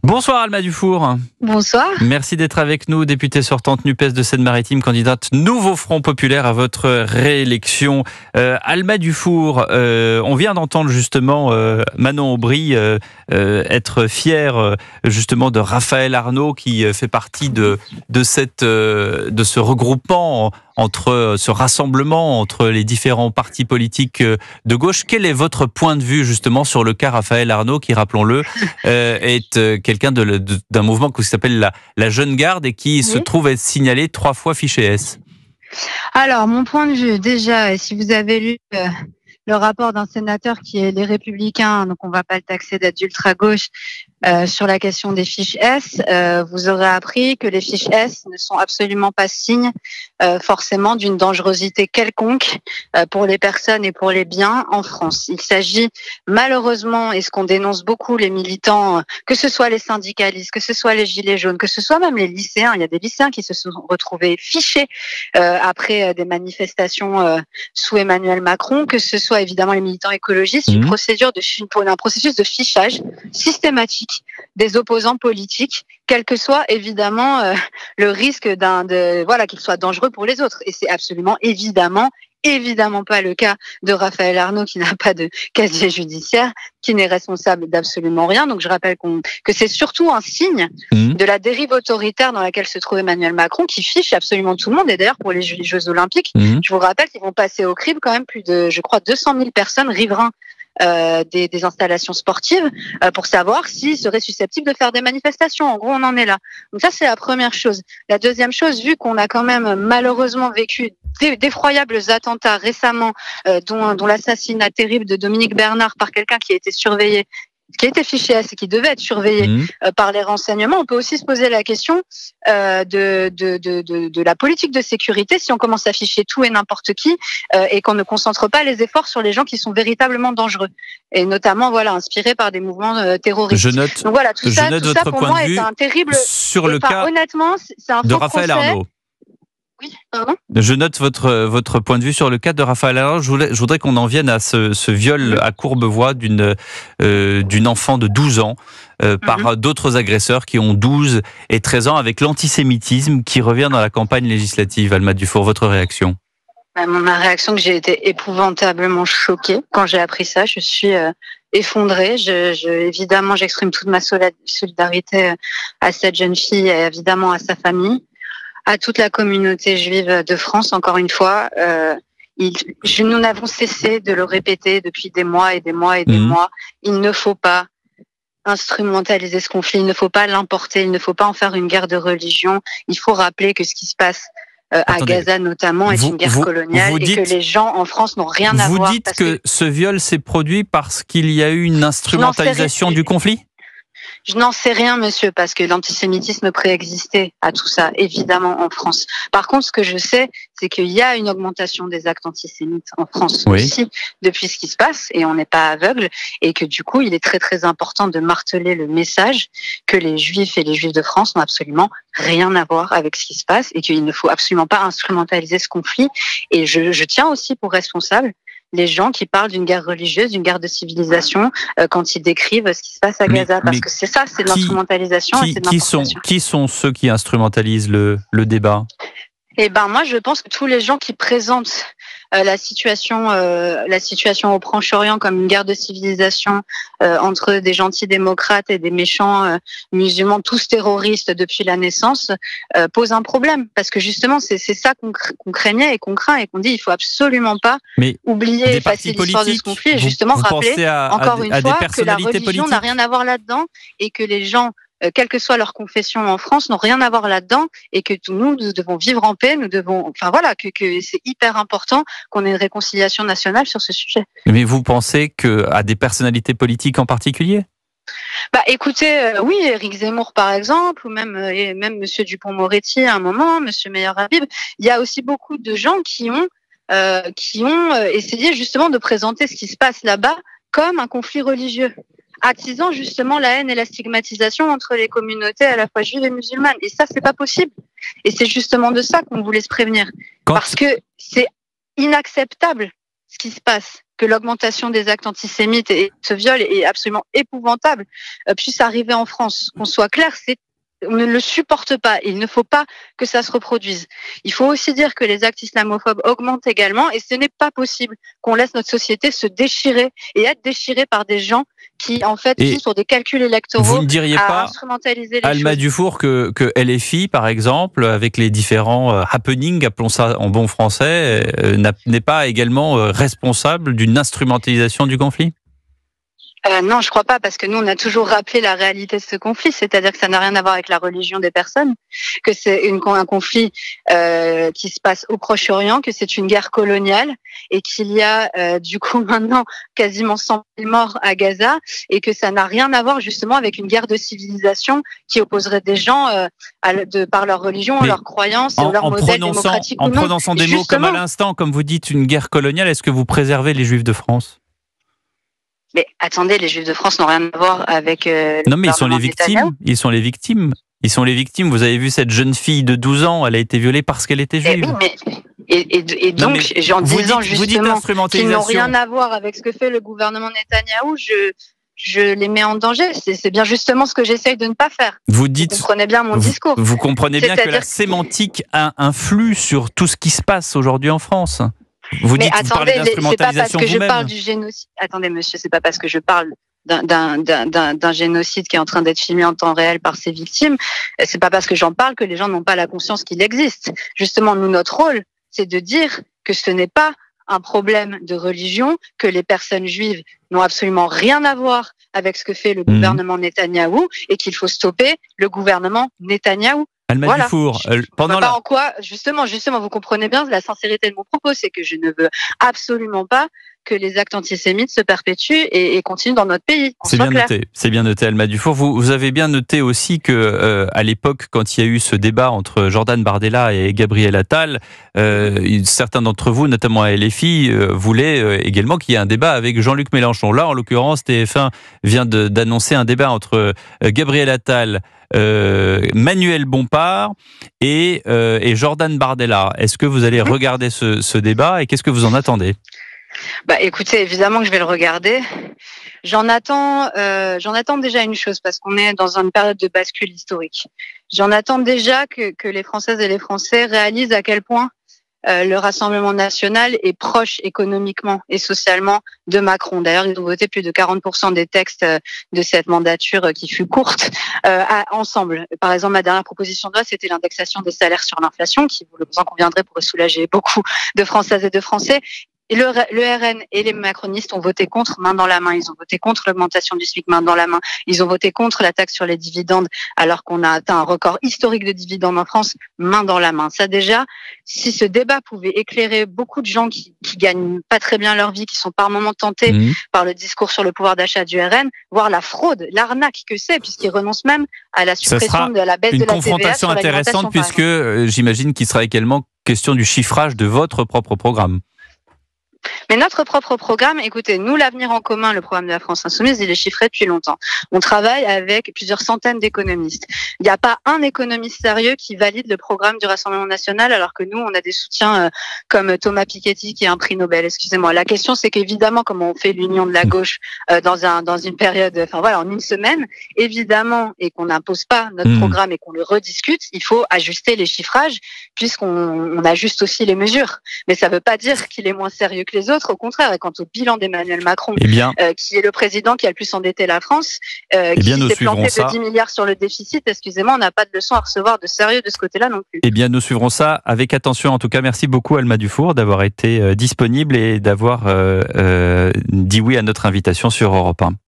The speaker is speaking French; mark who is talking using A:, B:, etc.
A: Bonsoir Alma Dufour.
B: Bonsoir.
A: Merci d'être avec nous, députée sortante NUPES de Seine-Maritime, candidate Nouveau Front Populaire à votre réélection. Alma Dufour, on vient d'entendre justement Manon Aubry être fière justement de Raphaël Arnault qui fait partie de ce regroupement, entre ce rassemblement entre les différents partis politiques de gauche. Quel est votre point de vue justement sur le cas Raphaël Arnault qui, rappelons-le, est quelqu'un d'un mouvement qui s'appelle la Jeune Garde et qui se trouve être signalé 3 fois fiché S?
B: Alors, mon point de vue, déjà, si vous avez lu le rapport d'un sénateur qui est Les Républicains, donc on ne va pas le taxer d'être d'ultra-gauche, sur la question des fiches S, vous aurez appris que les fiches S ne sont absolument pas signe forcément d'une dangerosité quelconque pour les personnes et pour les biens en France. Il s'agit malheureusement, et ce qu'on dénonce beaucoup les militants, que ce soit les syndicalistes, que ce soit les gilets jaunes, que ce soit même les lycéens, il y a des lycéens qui se sont retrouvés fichés après des manifestations sous Emmanuel Macron, que ce soit évidemment les militants écologistes, un processus de fichage systématique des opposants politiques, quel que soit évidemment le risque qu'il soit dangereux pour les autres. Et c'est absolument évidemment pas le cas de Raphaël Arnault, qui n'a pas de casier judiciaire, qui n'est responsable d'absolument rien. Donc je rappelle que c'est surtout un signe de la dérive autoritaire dans laquelle se trouve Emmanuel Macron, qui fiche absolument tout le monde. Et d'ailleurs, pour les Jeux Olympiques, je vous rappelle qu'ils vont passer au crible quand même plus de, je crois, 200 000 personnes riverains des installations sportives pour savoir s'ils seraient susceptibles de faire des manifestations. En gros, on en est là. Donc ça, c'est la première chose. La deuxième chose, vu qu'on a quand même malheureusement vécu d'effroyables attentats récemment, dont l'assassinat terrible de Dominique Bernard par quelqu'un qui a été surveillé, qui a été fiché S et qui devait être surveillé par les renseignements, on peut aussi se poser la question de la politique de sécurité si on commence à ficher tout et n'importe qui et qu'on ne concentre pas les efforts sur les gens qui sont véritablement dangereux et notamment inspirés par des mouvements terroristes.
A: Je note.
B: Donc voilà, tout ça pour moi est un terrible.
A: Sur le cas
B: honnêtement, c'est un
A: de Raphaël Arnault.
B: Oui, pardon.
A: Je note votre point de vue sur le cas de Raphaël Arnault. Je voudrais qu'on en vienne à ce viol à Courbevoie d'une enfant de 12 ans par d'autres agresseurs qui ont 12 et 13 ans, avec l'antisémitisme qui revient dans la campagne législative. Alma Dufour, votre réaction?
B: Ma réaction, que j'ai été épouvantablement choquée quand j'ai appris ça. Je suis effondrée. Évidemment, j'exprime toute ma solidarité à cette jeune fille et évidemment à sa famille, à toute la communauté juive de France, encore une fois. Nous n'avons cessé de le répéter depuis des mois et des mois et des mois. Il ne faut pas instrumentaliser ce conflit, il ne faut pas l'importer, il ne faut pas en faire une guerre de religion. Il faut rappeler que ce qui se passe à Gaza notamment est une guerre coloniale et que les gens en France n'ont rien à voir.
A: Vous dites que ce viol s'est produit parce qu'il y a eu une instrumentalisation du conflit ?
B: Je n'en sais rien, monsieur, parce que l'antisémitisme préexistait à tout ça, évidemment, en France. Par contre, ce que je sais, c'est qu'il y a une augmentation des actes antisémites en France aussi, depuis ce qui se passe, et on n'est pas aveugle, et que du coup, il est très très important de marteler le message que les Juifs et les Juifs de France n'ont absolument rien à voir avec ce qui se passe, et qu'il ne faut absolument pas instrumentaliser ce conflit. Et je tiens aussi pour responsable les gens qui parlent d'une guerre religieuse, d'une guerre de civilisation, quand ils décrivent ce qui se passe à Gaza. Parce que c'est ça, c'est de l'instrumentalisation et c'est de l'importation. Qui
A: sont ceux qui instrumentalisent le débat ?
B: Eh ben, moi, je pense que tous les gens qui présentent la situation au Proche-Orient comme une guerre de civilisation entre des gentils démocrates et des méchants musulmans, tous terroristes depuis la naissance, pose un problème. Parce que justement, c'est ça qu'on craignait et qu'on craint et qu'on dit il faut absolument pas oublier et effacer l'histoire de ce conflit et justement rappeler encore une fois que la religion n'a rien à voir là-dedans et que les gens, quelle que soit leur confession en France, n'ont rien à voir là-dedans et que nous devons vivre en paix, que c'est hyper important qu'on ait une réconciliation nationale sur ce sujet.
A: Mais vous pensez à des personnalités politiques en particulier ?
B: Écoutez, oui, Éric Zemmour par exemple, ou même Monsieur Dupond-Moretti à un moment, Monsieur Meyer Habib, il y a aussi beaucoup de gens qui ont essayé justement de présenter ce qui se passe là-bas comme un conflit religieux, attisant justement la haine et la stigmatisation entre les communautés à la fois juives et musulmanes. Et ça, c'est pas possible. Et c'est justement de ça qu'on voulait se prévenir. Parce que c'est inacceptable ce qui se passe. que l'augmentation des actes antisémites et ce viol est absolument épouvantable puisse arriver en France. Qu'on soit clair, on ne le supporte pas. Il ne faut pas que ça se reproduise. Il faut aussi dire que les actes islamophobes augmentent également et ce n'est pas possible qu'on laisse notre société se déchirer et être déchirée par des gens qui, en fait, jouent sur des calculs électoraux.
A: Vous ne diriez pas,
B: instrumentaliser les
A: Alma
B: choses.
A: Dufour, que LFI, par exemple, avec les différents happenings, appelons ça en bon français, n'est pas également responsable d'une instrumentalisation du conflit ?
B: Non, je crois pas, parce que nous, on a toujours rappelé la réalité de ce conflit, c'est-à-dire que ça n'a rien à voir avec la religion des personnes, que c'est un conflit qui se passe au Proche-Orient, que c'est une guerre coloniale et qu'il y a du coup maintenant quasiment 100 000 morts à Gaza et que ça n'a rien à voir justement avec une guerre de civilisation qui opposerait des gens par leur religion, leur croyance et leur modèle démocratique ou non.
A: En prononçant des mots comme à l'instant, comme vous dites, une guerre coloniale, est-ce que vous préservez les Juifs de France ?
B: Mais attendez, les Juifs de France n'ont rien à voir avec.
A: Non, mais ils sont les victimes. Ils sont les victimes. Ils sont les victimes. Vous avez vu cette jeune fille de 12 ans, elle a été violée parce qu'elle était juive.
B: Et donc, en disant justement qu'ils n'ont rien à voir avec ce que fait le gouvernement Netanyahou, je les mets en danger. C'est bien justement ce que j'essaye de ne pas faire.
A: Vous
B: comprenez bien mon discours.
A: Vous comprenez bien que la sémantique influe sur tout ce qui se passe aujourd'hui en France. Vous parlez d'instrumentalisation vous-même. C'est pas parce que je parle du génocide. Attendez, monsieur, c'est pas parce que je parle d'un génocide qui est en train d'être filmé en temps réel par ses victimes. C'est pas parce que j'en parle que les gens n'ont pas la conscience qu'il existe. Justement, nous, notre rôle, c'est de dire que ce n'est pas un problème de religion, que les personnes juives n'ont absolument rien à voir avec ce que fait le gouvernement Netanyahou et qu'il faut stopper le gouvernement Netanyahou. Alma Dufour,
B: en quoi, justement, vous comprenez bien la sincérité de mon propos, c'est que je ne veux absolument pas que les actes antisémites se perpétuent et continuent dans notre pays.
A: C'est bien noté, Alma Dufour. Vous avez bien noté aussi que à l'époque, quand il y a eu ce débat entre Jordan Bardella et Gabriel Attal, certains d'entre vous, notamment à LFI, voulaient également qu'il y ait un débat avec Jean-Luc Mélenchon. Là, en l'occurrence, TF1 vient d'annoncer un débat entre Gabriel Attal, Manuel Bompard et Jordan Bardella. Est-ce que vous allez regarder ce débat et qu'est-ce que vous en attendez ?
B: Écoutez, évidemment que je vais le regarder. J'en attends déjà une chose parce qu'on est dans une période de bascule historique. J'en attends déjà que les Françaises et les Français réalisent à quel point le Rassemblement national est proche économiquement et socialement de Macron. D'ailleurs, ils ont voté plus de 40% des textes de cette mandature qui fut courte ensemble. Par exemple, ma dernière proposition de loi, c'était l'indexation des salaires sur l'inflation, qui, vous en conviendrez, pourrait soulager beaucoup de Françaises et de Français. Et le RN et les macronistes ont voté contre main dans la main. Ils ont voté contre l'augmentation du SMIC main dans la main. Ils ont voté contre la taxe sur les dividendes alors qu'on a atteint un record historique de dividendes en France main dans la main. Ça déjà, si ce débat pouvait éclairer beaucoup de gens qui gagnent pas très bien leur vie, qui sont par moments tentés par le discours sur le pouvoir d'achat du RN, voire la fraude, l'arnaque que c'est, puisqu'ils renoncent même à la suppression de la baisse de la TVA.
A: Une confrontation intéressante puisque j'imagine qu'il sera également question du chiffrage de votre propre programme.
B: Mais notre propre programme, écoutez, nous, l'Avenir en commun, le programme de la France Insoumise, il est chiffré depuis longtemps. On travaille avec plusieurs centaines d'économistes. Il n'y a pas un économiste sérieux qui valide le programme du Rassemblement national, alors que nous, on a des soutiens comme Thomas Piketty, qui est un prix Nobel. Excusez-moi. La question, c'est qu'évidemment, comme on fait l'union de la gauche dans une période, en une semaine, évidemment, et qu'on n'impose pas notre programme et qu'on le rediscute, il faut ajuster les chiffrages, puisqu'on ajuste aussi les mesures. Mais ça ne veut pas dire qu'il est moins sérieux que les autres. Au contraire, et quant au bilan d'Emmanuel Macron, qui est le président qui a le plus endetté la France, qui s'est planté de 10 milliards sur le déficit, excusez-moi, on n'a pas de leçon à recevoir de sérieux de ce côté-là non plus.
A: Eh bien, nous suivrons ça avec attention. En tout cas, merci beaucoup Alma Dufour d'avoir été disponible et d'avoir dit oui à notre invitation sur Europe 1.